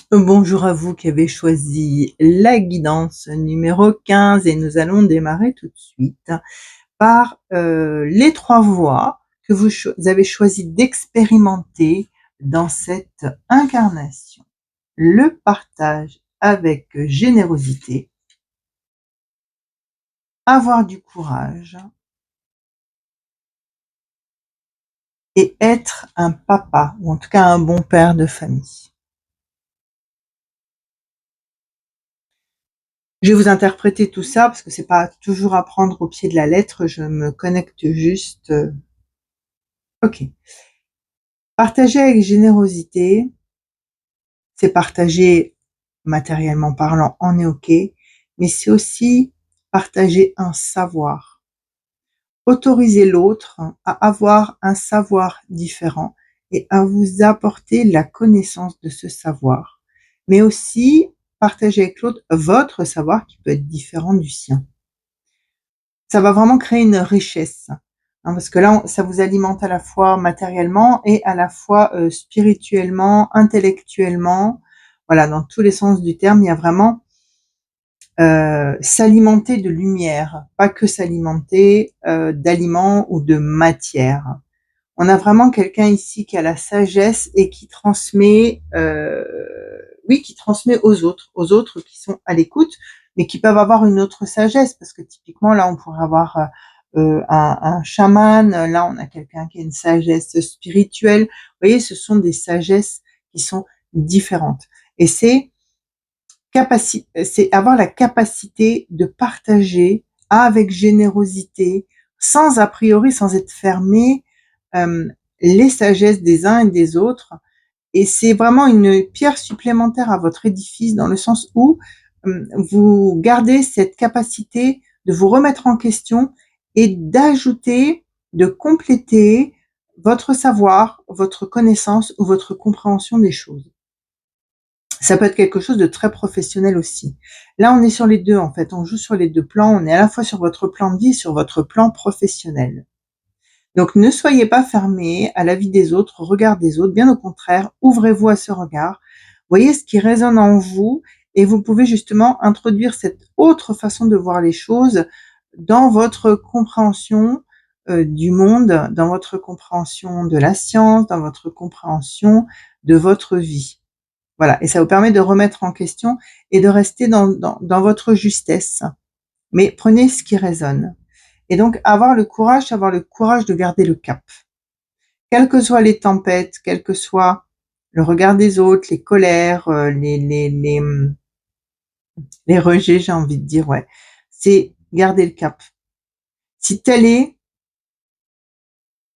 Bonjour à vous qui avez choisi la guidance numéro 15 et nous allons démarrer tout de suite par les 3 voies que vous avez choisi d'expérimenter dans cette incarnation. Le partage avec générosité, avoir du courage et être un papa, ou en tout cas un bon père de famille. Je vais vous interpréter tout ça parce que c'est pas toujours à prendre au pied de la lettre, je me connecte juste. Ok. Partager avec générosité, c'est partager matériellement parlant, on est ok, mais c'est aussi partager un savoir. Autoriser l'autre à avoir un savoir différent et à vous apporter la connaissance de ce savoir, mais aussi partager avec l'autre votre savoir qui peut être différent du sien. Ça va vraiment créer une richesse, parce que là, ça vous alimente à la fois matériellement et à la fois spirituellement, intellectuellement. Voilà, dans tous les sens du terme, il y a vraiment s'alimenter de lumière, pas que s'alimenter d'aliments ou de matière. On a vraiment quelqu'un ici qui a la sagesse et qui transmet, qui transmet aux autres qui sont à l'écoute, mais qui peuvent avoir une autre sagesse, parce que typiquement là, on pourrait avoir un chaman, là on a quelqu'un qui a une sagesse spirituelle. Vous voyez, ce sont des sagesses qui sont différentes. Et c'est avoir la capacité de partager avec générosité, sans a priori, sans être fermé, les sagesses des uns et des autres. Et c'est vraiment une pierre supplémentaire à votre édifice, dans le sens où vous gardez cette capacité de vous remettre en question et d'ajouter, de compléter votre savoir, votre connaissance ou votre compréhension des choses. Ça peut être quelque chose de très professionnel aussi. Là, on est sur les deux, en fait. On joue sur les deux plans. On est à la fois sur votre plan de vie et sur votre plan professionnel. Donc, ne soyez pas fermés à l'avis des autres, au regard des autres. Bien au contraire, ouvrez-vous à ce regard. Voyez ce qui résonne en vous et vous pouvez justement introduire cette autre façon de voir les choses dans votre compréhension du monde, dans votre compréhension de la science, dans votre compréhension de votre vie. Voilà, et ça vous permet de remettre en question et de rester dans votre justesse. Mais prenez ce qui résonne. Et donc, avoir le courage de garder le cap. Quelles que soient les tempêtes, quel que soit le regard des autres, les colères, les rejets, j'ai envie de dire, ouais. C'est garder le cap. Si tel est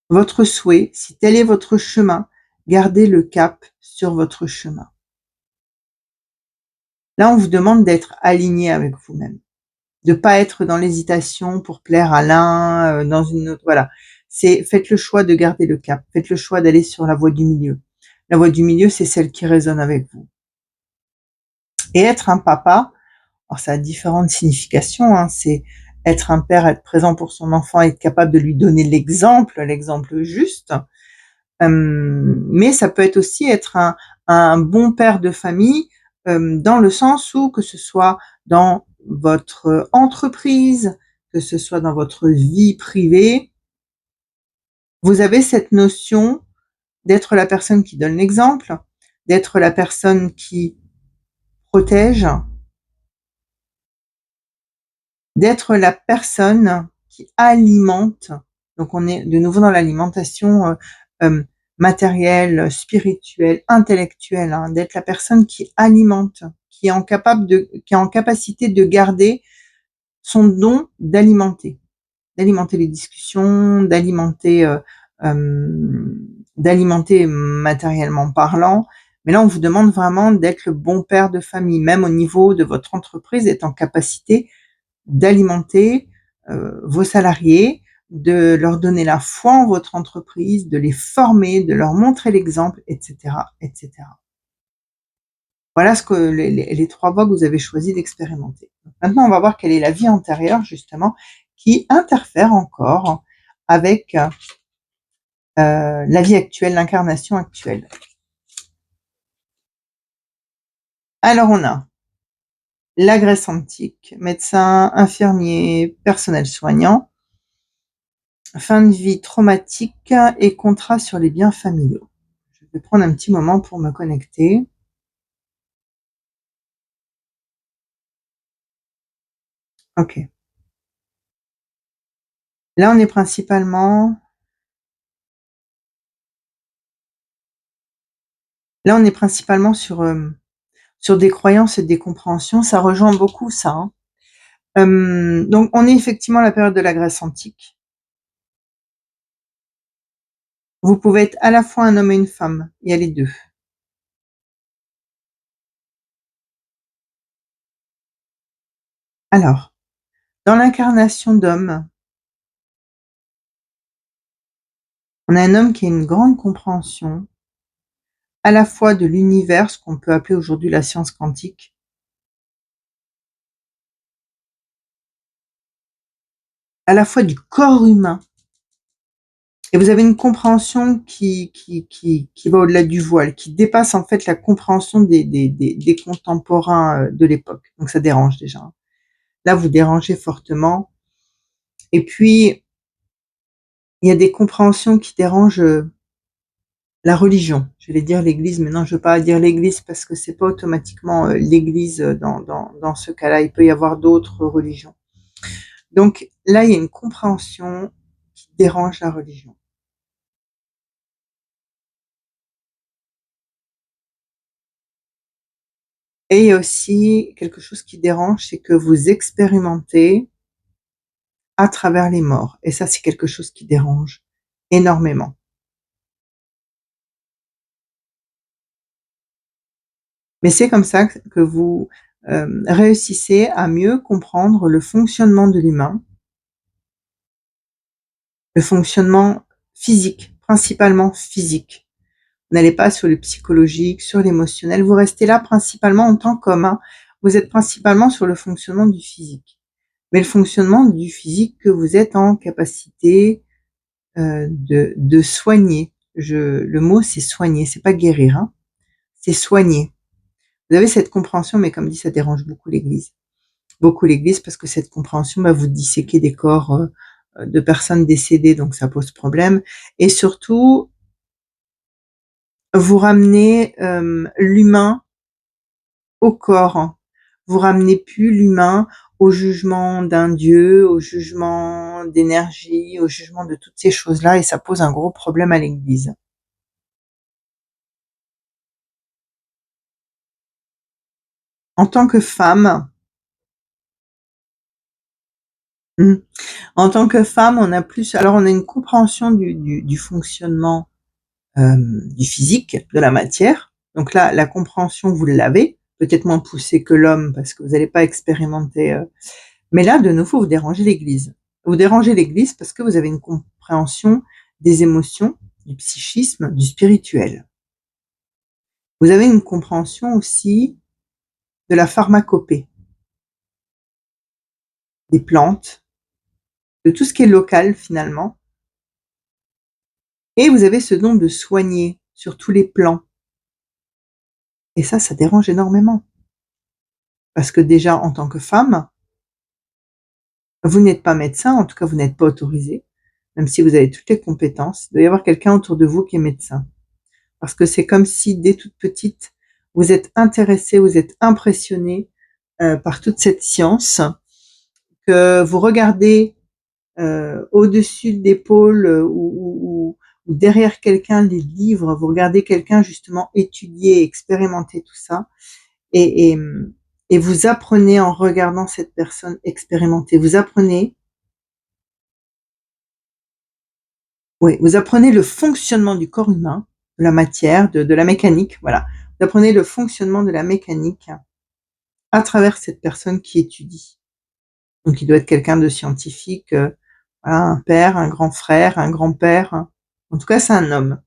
votre souhait, si tel est votre chemin, gardez le cap sur votre chemin. Là, on vous demande d'être aligné avec vous-même, de pas être dans l'hésitation pour plaire à l'un, dans une autre. Voilà, faites le choix de garder le cap, faites le choix d'aller sur la voie du milieu. La voie du milieu, c'est celle qui résonne avec vous. Et être un papa, alors ça a différentes significations. C'est être un père, être présent pour son enfant, être capable de lui donner l'exemple juste. Mais ça peut être aussi être un bon père de famille, dans le sens où, que ce soit dans votre entreprise, que ce soit dans votre vie privée, vous avez cette notion d'être la personne qui donne l'exemple, d'être la personne qui protège, d'être la personne qui alimente. Donc on est de nouveau dans l'alimentation matérielle, spirituelle, intellectuelle, d'être la personne qui alimente, qui est qui est en capacité de garder son don d'alimenter les discussions, d'alimenter matériellement parlant. Mais là, on vous demande vraiment d'être le bon père de famille, même au niveau de votre entreprise, d'être en capacité d'alimenter vos salariés, de leur donner la foi en votre entreprise, de les former, de leur montrer l'exemple, etc., etc. Voilà ce que les 3 voies que vous avez choisi d'expérimenter. Maintenant, on va voir quelle est la vie antérieure, justement, qui interfère encore avec la vie actuelle, l'incarnation actuelle. Alors, on a la Grèce antique, médecin, infirmier, personnel soignant, fin de vie traumatique et contrat sur les biens familiaux. Je vais prendre un petit moment pour me connecter. Ok. Là, on est principalement sur des croyances et des compréhensions. Ça rejoint beaucoup ça. Hein. Donc, on est effectivement à la période de la Grèce antique. Vous pouvez être à la fois un homme et une femme. Il y a les deux. Alors, dans l'incarnation d'homme, on a un homme qui a une grande compréhension à la fois de l'univers, ce qu'on peut appeler aujourd'hui la science quantique, à la fois du corps humain. Et vous avez une compréhension qui va au-delà du voile, qui dépasse en fait la compréhension des contemporains de l'époque. Donc ça dérange déjà. Là, vous dérangez fortement. Et puis, il y a des compréhensions qui dérangent la religion. J'allais dire l'église, mais non, je veux pas dire l'église parce que c'est pas automatiquement l'église dans ce cas-là. Il peut y avoir d'autres religions. Donc là, il y a une compréhension qui dérange la religion. Et il y a aussi quelque chose qui dérange, c'est que vous expérimentez à travers les morts. Et ça, c'est quelque chose qui dérange énormément. Mais c'est comme ça que vous réussissez à mieux comprendre le fonctionnement de l'humain, le fonctionnement physique, principalement physique. Vous n'allez pas sur le psychologique, sur l'émotionnel, vous restez là principalement en tant qu'homme. Hein. Vous êtes principalement sur le fonctionnement du physique. Mais le fonctionnement du physique que vous êtes en capacité de soigner. Le mot c'est soigner, c'est pas guérir, hein, c'est soigner. Vous avez cette compréhension, mais comme dit, ça dérange beaucoup l'Église. Beaucoup l'Église parce que cette compréhension va vous disséquer des corps de personnes décédées, donc ça pose problème. Et surtout, vous ramenez l'humain au corps. Vous ramenez plus l'humain au jugement d'un dieu, au jugement d'énergie, au jugement de toutes ces choses-là, et ça pose un gros problème à l'Église. En tant que femme, en tant que femme, on a plus, alors on a une compréhension du fonctionnement du physique, de la matière. Donc là, la compréhension, vous l'avez, peut-être moins poussée que l'homme parce que vous n'allez pas expérimenter. Mais là, de nouveau, vous dérangez l'Église. Vous dérangez l'Église parce que vous avez une compréhension des émotions, du psychisme, du spirituel. Vous avez une compréhension aussi de la pharmacopée, des plantes, de tout ce qui est local finalement. Et vous avez ce don de soigner sur tous les plans. Et ça dérange énormément. Parce que déjà, en tant que femme, vous n'êtes pas médecin, en tout cas, vous n'êtes pas autorisé, même si vous avez toutes les compétences. Il doit y avoir quelqu'un autour de vous qui est médecin. Parce que c'est comme si, dès toute petite, vous êtes intéressé, vous êtes impressionné par toute cette science, que vous regardez au-dessus de l'épaule ou derrière quelqu'un les livres, vous regardez quelqu'un justement étudier, expérimenter tout ça, et, et, et vous apprenez en regardant cette personne expérimenter. Vous apprenez, oui, vous apprenez le fonctionnement du corps humain, de la matière, de la mécanique, voilà. Vous apprenez le fonctionnement de la mécanique à travers cette personne qui étudie. Donc il doit être quelqu'un de scientifique, voilà, un père, un grand frère, un grand-père. En tout cas, c'est un homme.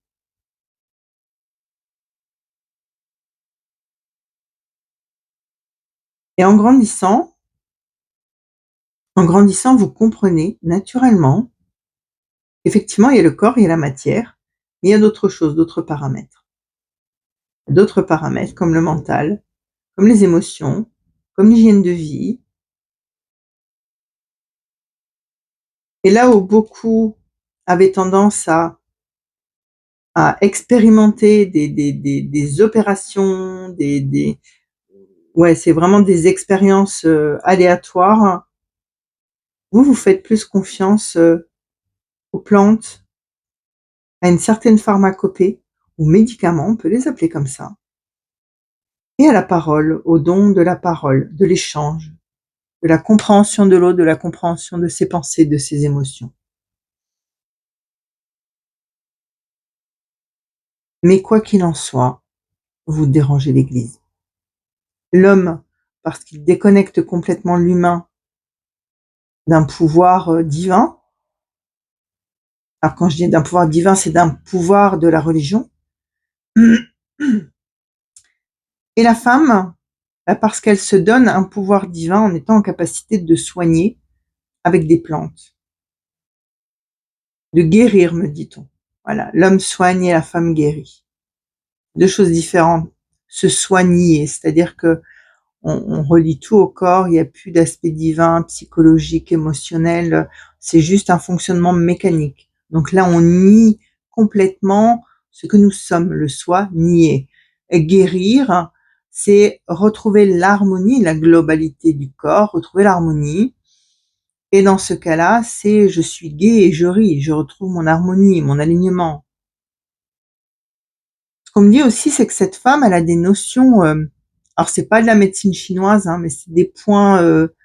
Et en grandissant, vous comprenez naturellement, effectivement, il y a le corps, il y a la matière, mais il y a d'autres choses, d'autres paramètres. D'autres paramètres comme le mental, comme les émotions, comme l'hygiène de vie. Et là où beaucoup avaient tendance à expérimenter des opérations, ouais, c'est vraiment des expériences aléatoires. Vous faites plus confiance aux plantes, à une certaine pharmacopée, aux médicaments, on peut les appeler comme ça, et à la parole, au don de la parole, de l'échange, de la compréhension de l'autre, de la compréhension de ses pensées, de ses émotions. Mais quoi qu'il en soit, vous dérangez l'Église. L'homme, parce qu'il déconnecte complètement l'humain d'un pouvoir divin. Alors quand je dis d'un pouvoir divin, c'est d'un pouvoir de la religion. Et la femme, parce qu'elle se donne un pouvoir divin en étant en capacité de soigner avec des plantes, de guérir, me dit-on. Voilà, l'homme soigne et la femme guérit. Deux choses différentes. Se soigner, c'est-à-dire que on relie tout au corps, il n'y a plus d'aspect divin, psychologique, émotionnel, c'est juste un fonctionnement mécanique. Donc là, on nie complètement ce que nous sommes, le soi nié. Et guérir, c'est retrouver l'harmonie, la globalité du corps, retrouver l'harmonie. Et dans ce cas-là, c'est je suis gai et je ris, je retrouve mon harmonie, mon alignement. Ce qu'on me dit aussi, c'est que cette femme, elle a des notions, alors c'est pas de la médecine chinoise, hein, mais c'est des points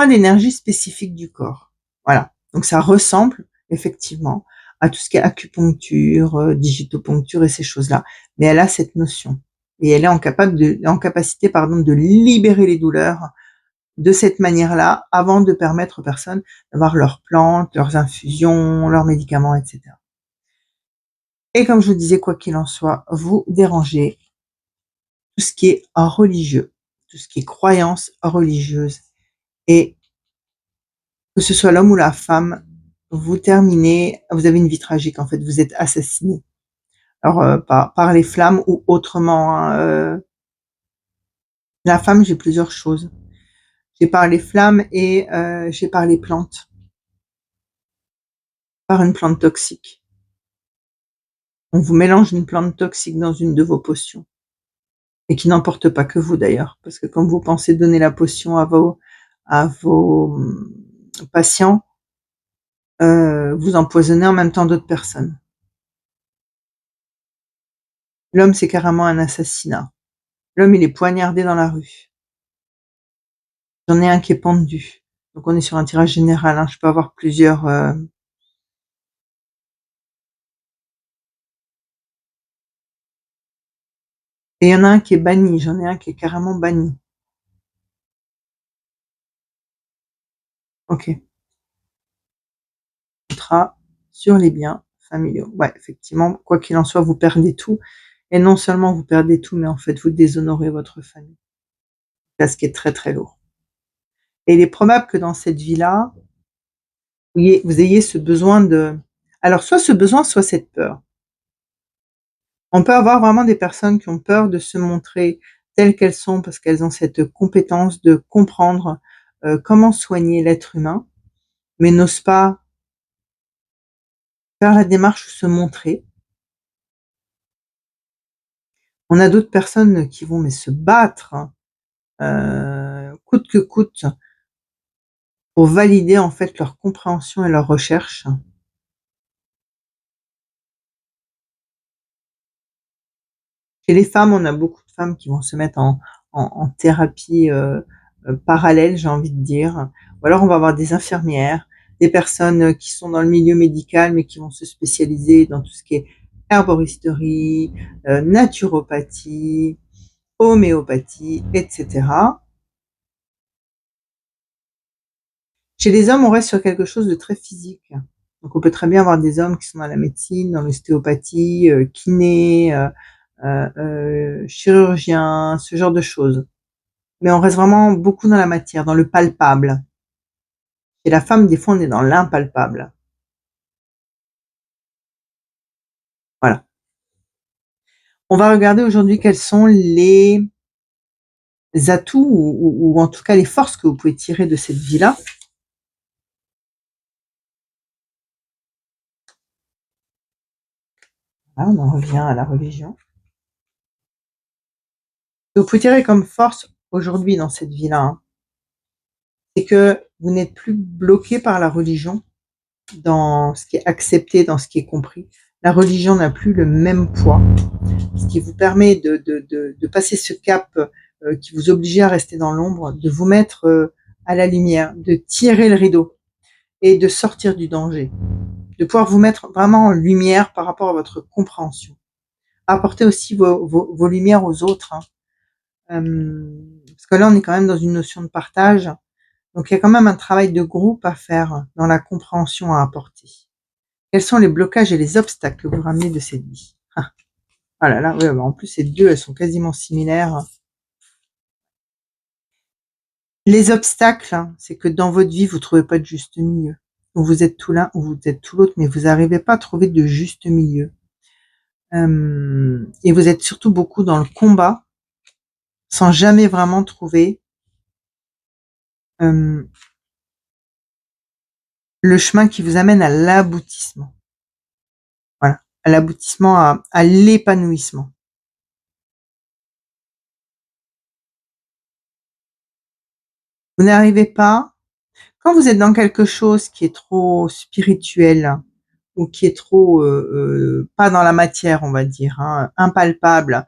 d'énergie spécifiques du corps. Voilà. Donc ça ressemble effectivement à tout ce qui est acupuncture, digitopuncture et ces choses-là. Mais elle a cette notion. Et elle est en capacité, de libérer les douleurs de cette manière-là avant de permettre aux personnes d'avoir leurs plantes, leurs infusions, leurs médicaments, etc. Et comme je vous disais, quoi qu'il en soit, vous dérangez tout ce qui est religieux, tout ce qui est croyance religieuse. Et que ce soit l'homme ou la femme, vous avez une vie tragique en fait, vous êtes assassiné. Alors par les flammes ou autrement, hein, la femme, j'ai plusieurs choses. J'ai par les flammes et j'ai par les plantes, par une plante toxique. On vous mélange une plante toxique dans une de vos potions et qui n'emporte pas que vous d'ailleurs, parce que quand vous pensez donner la potion à vos patients, vous empoisonnez en même temps d'autres personnes. L'homme, c'est carrément un assassinat. L'homme, il est poignardé dans la rue. J'en ai un qui est pendu. Donc on est sur un tirage général, hein. Je peux avoir plusieurs. Et il y en a un qui est banni. J'en ai un qui est carrément banni. Ok. Contrat sur les biens familiaux. Ouais, effectivement, quoi qu'il en soit, vous perdez tout. Et non seulement vous perdez tout, mais en fait, vous déshonorez votre famille. C'est ce qui est très très lourd. Et il est probable que dans cette vie-là, vous ayez ce besoin de. Alors, soit ce besoin, soit cette peur. On peut avoir vraiment des personnes qui ont peur de se montrer telles qu'elles sont parce qu'elles ont cette compétence de comprendre comment soigner l'être humain, mais n'osent pas faire la démarche ou se montrer. On a d'autres personnes qui vont se battre coûte que coûte pour valider en fait leur compréhension et leur recherche. Chez les femmes, on a beaucoup de femmes qui vont se mettre en thérapie parallèle, j'ai envie de dire. Ou alors on va avoir des infirmières, des personnes qui sont dans le milieu médical mais qui vont se spécialiser dans tout ce qui est herboristerie, naturopathie, homéopathie, etc. Chez les hommes, on reste sur quelque chose de très physique. Donc on peut très bien avoir des hommes qui sont dans la médecine, dans l'ostéopathie, kiné, chirurgien, ce genre de choses. Mais on reste vraiment beaucoup dans la matière, dans le palpable. Et la femme, des fois, on est dans l'impalpable. Voilà. On va regarder aujourd'hui quels sont les atouts ou en tout cas les forces que vous pouvez tirer de cette vie-là. Voilà, on en revient à la religion. Ce que vous pouvez tirer comme force aujourd'hui dans cette vie-là, hein, c'est que vous n'êtes plus bloqué par la religion dans ce qui est accepté, dans ce qui est compris. La religion n'a plus le même poids, ce qui vous permet de passer ce cap qui vous obligeait à rester dans l'ombre, de vous mettre à la lumière, de tirer le rideau et de sortir du danger, de pouvoir vous mettre vraiment en lumière par rapport à votre compréhension. Apporter aussi vos lumières aux autres, hein. Parce que là, on est quand même dans une notion de partage. Donc, il y a quand même un travail de groupe à faire dans la compréhension à apporter. Quels sont les blocages et les obstacles que vous ramenez de cette vie? Ah là là, ouais, en plus, ces deux, elles sont quasiment similaires. Les obstacles, hein, c'est que dans votre vie, vous trouvez pas de juste milieu. Ou vous êtes tout l'un ou vous êtes tout l'autre, mais vous n'arrivez pas à trouver de juste milieu. Et vous êtes surtout beaucoup dans le combat, sans jamais vraiment trouver le chemin qui vous amène à l'aboutissement. Voilà, à l'aboutissement, à l'épanouissement. Vous n'arrivez pas, quand vous êtes dans quelque chose qui est trop spirituel ou qui est trop pas dans la matière, on va dire, hein, impalpable,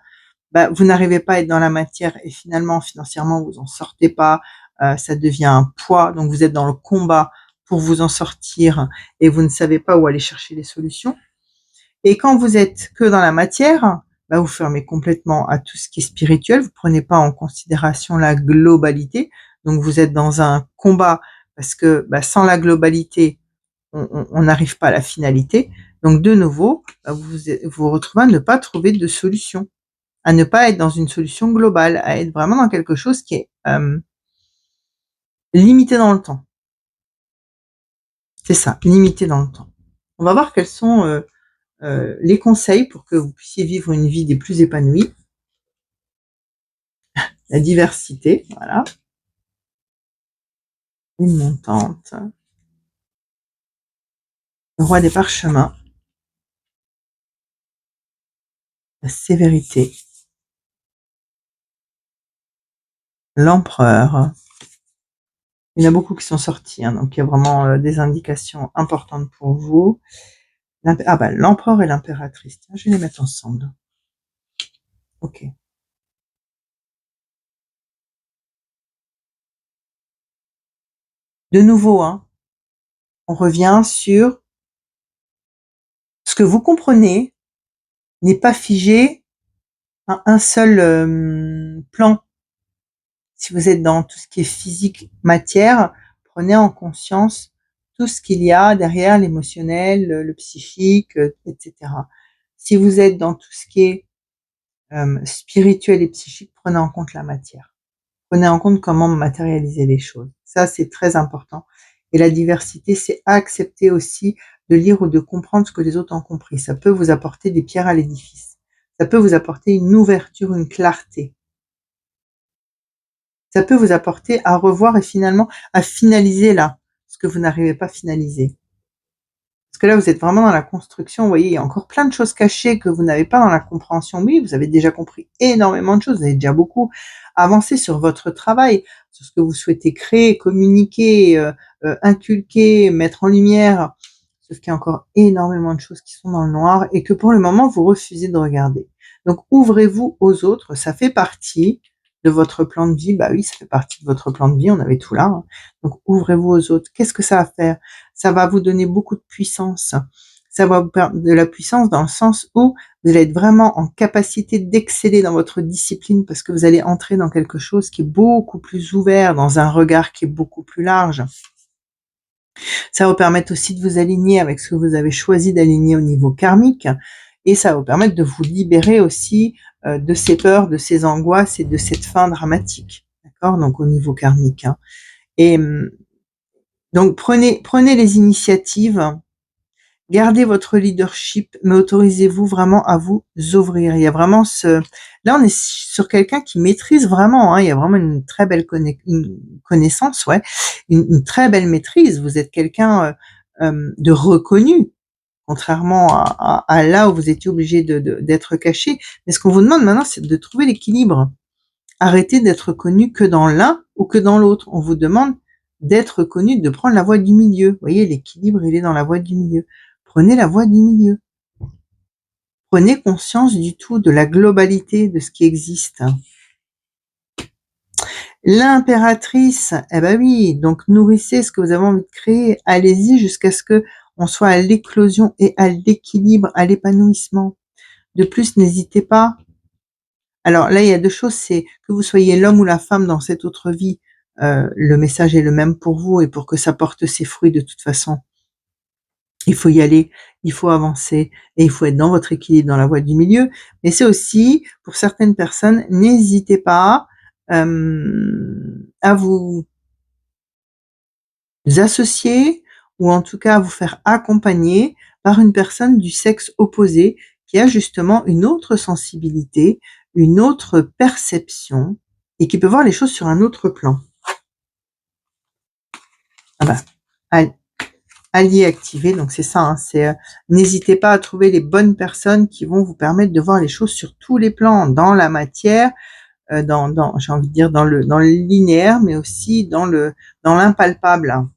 bah, vous n'arrivez pas à être dans la matière et finalement, financièrement, vous en sortez pas, ça devient un poids, donc vous êtes dans le combat pour vous en sortir et vous ne savez pas où aller chercher les solutions. Et quand vous êtes que dans la matière, bah, vous fermez complètement à tout ce qui est spirituel, vous prenez pas en considération la globalité, donc vous êtes dans un combat parce que bah, sans la globalité, on n'arrive pas à la finalité. Donc de nouveau, bah, vous vous retrouvez à ne pas trouver de solution, à ne pas être dans une solution globale, à être vraiment dans quelque chose qui est limité dans le temps. C'est ça, limité dans le temps. On va voir quels sont les conseils pour que vous puissiez vivre une vie des plus épanouies. La diversité, voilà. Une montante. Le roi des parchemins. La sévérité. L'empereur. Il y en a beaucoup qui sont sortis, hein, donc il y a vraiment des indications importantes pour vous. Ah bah, l'empereur et l'impératrice. Tiens, je vais les mettre ensemble. Ok. De nouveau, hein, on revient sur ce que vous comprenez n'est pas figé à un seul plan. Si vous êtes dans tout ce qui est physique, matière, prenez en conscience tout ce qu'il y a derrière l'émotionnel, le psychique, etc. Si vous êtes dans tout ce qui est spirituel et psychique, prenez en compte la matière. Prenez en compte comment matérialiser les choses. Ça, c'est très important. Et la diversité, c'est accepter aussi de lire ou de comprendre ce que les autres ont compris. Ça peut vous apporter des pierres à l'édifice. Ça peut vous apporter une ouverture, une clarté. Ça peut vous apporter à revoir et finalement à finaliser là, ce que vous n'arrivez pas à finaliser. Parce que là, vous êtes vraiment dans la construction, vous voyez, il y a encore plein de choses cachées que vous n'avez pas dans la compréhension. Oui, vous avez déjà compris énormément de choses, vous avez déjà beaucoup avancé sur votre travail, sur ce que vous souhaitez créer, communiquer, inculquer, mettre en lumière. Sauf qu'il y a encore énormément de choses qui sont dans le noir et que pour le moment, vous refusez de regarder. Donc, ouvrez-vous aux autres. Ça fait partie de votre plan de vie. Bah oui, ça fait partie de votre plan de vie. On avait tout là, hein. Donc, ouvrez-vous aux autres. Qu'est-ce que ça va faire? Ça va vous donner beaucoup de puissance. Ça va vous perdre de la puissance dans le sens où vous allez être vraiment en capacité d'exceller dans votre discipline parce que vous allez entrer dans quelque chose qui est beaucoup plus ouvert, dans un regard qui est beaucoup plus large. Ça va vous permettre aussi de vous aligner avec ce que vous avez choisi d'aligner au niveau karmique et ça va vous permettre de vous libérer aussi de ces peurs, de ces angoisses et de cette fin dramatique. D'accord? Donc au niveau karmique, hein. Et donc prenez les initiatives. Gardez votre leadership, mais autorisez-vous vraiment à vous ouvrir. Il y a vraiment là, on est sur quelqu'un qui maîtrise vraiment, hein. Il y a vraiment une très belle une connaissance, ouais, une très belle maîtrise. Vous êtes quelqu'un de reconnu, contrairement à là où vous étiez obligé d'être caché. Mais ce qu'on vous demande maintenant, c'est de trouver l'équilibre. Arrêtez d'être connu que dans l'un ou que dans l'autre. On vous demande d'être connu, de prendre la voie du milieu. Vous voyez, l'équilibre, il est dans la voie du milieu. Prenez la voie du milieu. Prenez conscience du tout, de la globalité de ce qui existe. L'impératrice, eh ben oui, donc nourrissez ce que vous avez envie de créer. Allez-y jusqu'à ce que on soit à l'éclosion et à l'équilibre, à l'épanouissement. De plus, n'hésitez pas. Alors là, il y a deux choses, c'est que vous soyez l'homme ou la femme dans cette autre vie, le message est le même pour vous et pour que ça porte ses fruits de toute façon. Il faut y aller, il faut avancer et il faut être dans votre équilibre, dans la voie du milieu. Mais c'est aussi, pour certaines personnes, n'hésitez pas à vous associer ou en tout cas à vous faire accompagner par une personne du sexe opposé qui a justement une autre sensibilité, une autre perception et qui peut voir les choses sur un autre plan. Ah bah, allié activé, donc c'est ça, hein, c'est n'hésitez pas à trouver les bonnes personnes qui vont vous permettre de voir les choses sur tous les plans, dans la matière, dans j'ai envie de dire dans le linéaire, mais aussi dans l'impalpable.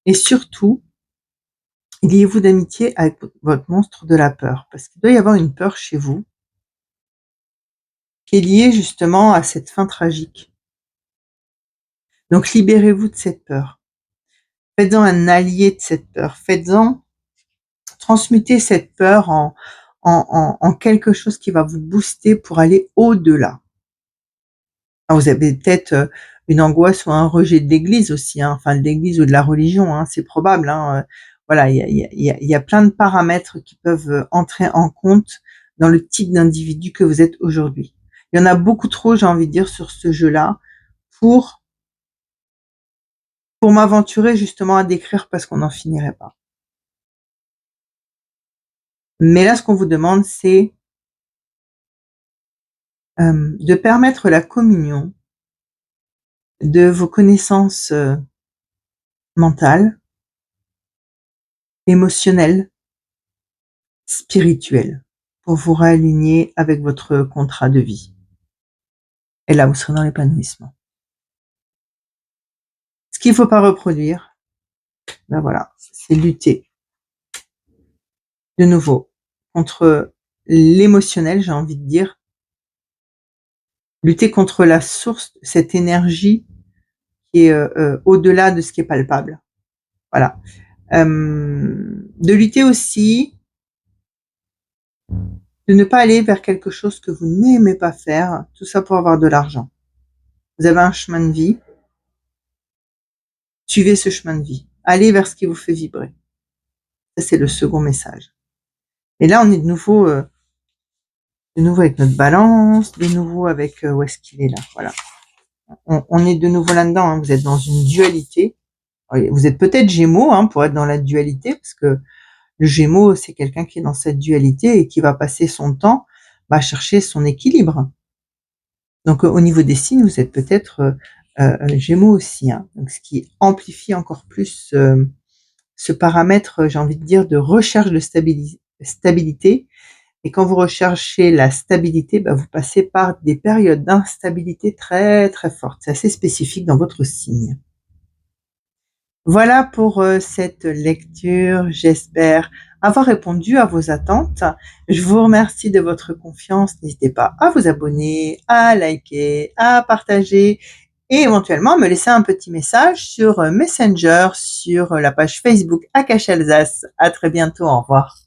Et surtout, liez-vous d'amitié avec votre monstre de la peur, parce qu'il doit y avoir une peur chez vous qui est liée justement à cette fin tragique. Donc libérez-vous de cette peur. Faites-en un allié de cette peur. Transmutez cette peur en quelque chose qui va vous booster pour aller au-delà. Alors vous avez peut-être une angoisse ou un rejet de l'église aussi, hein, enfin de l'église ou de la religion, hein, c'est probable, hein, voilà, il y a plein de paramètres qui peuvent entrer en compte dans le type d'individu que vous êtes aujourd'hui. Il y en a beaucoup trop, j'ai envie de dire, sur ce jeu-là pour m'aventurer justement à décrire parce qu'on n'en finirait pas. Mais là, ce qu'on vous demande, c'est de permettre la communion de vos connaissances mentales, émotionnelles, spirituelles, pour vous réaligner avec votre contrat de vie. Et là, vous serez dans l'épanouissement. Ce qu'il ne faut pas reproduire, ben voilà, c'est lutter de nouveau contre l'émotionnel, j'ai envie de dire, lutter contre la source de cette énergie qui est au-delà de ce qui est palpable. Voilà. De lutter aussi, de ne pas aller vers quelque chose que vous n'aimez pas faire, tout ça pour avoir de l'argent. Vous avez un chemin de vie, suivez ce chemin de vie. Allez vers ce qui vous fait vibrer. Ça, c'est le second message. Et là, on est de nouveau avec notre balance, de nouveau avec où est-ce qu'il est là. Voilà. On est de nouveau là-dedans. Hein. Vous êtes dans une dualité. Vous êtes peut-être Gémeaux pour être dans la dualité, parce que le Gémeaux, c'est quelqu'un qui est dans cette dualité et qui va passer son temps à chercher son équilibre. Donc, au niveau des signes, vous êtes peut-être Gémeaux aussi. Hein. Donc, ce qui amplifie encore plus ce paramètre, j'ai envie de dire, de recherche de stabilité. Et quand vous recherchez la stabilité, vous passez par des périodes d'instabilité très, très fortes. C'est assez spécifique dans votre signe. Voilà pour, cette lecture. J'espère avoir répondu à vos attentes. Je vous remercie de votre confiance. N'hésitez pas à vous abonner, à liker, à partager et éventuellement me laisser un petit message sur, Messenger, sur, la page Facebook Akash Alsace. À très bientôt, au revoir.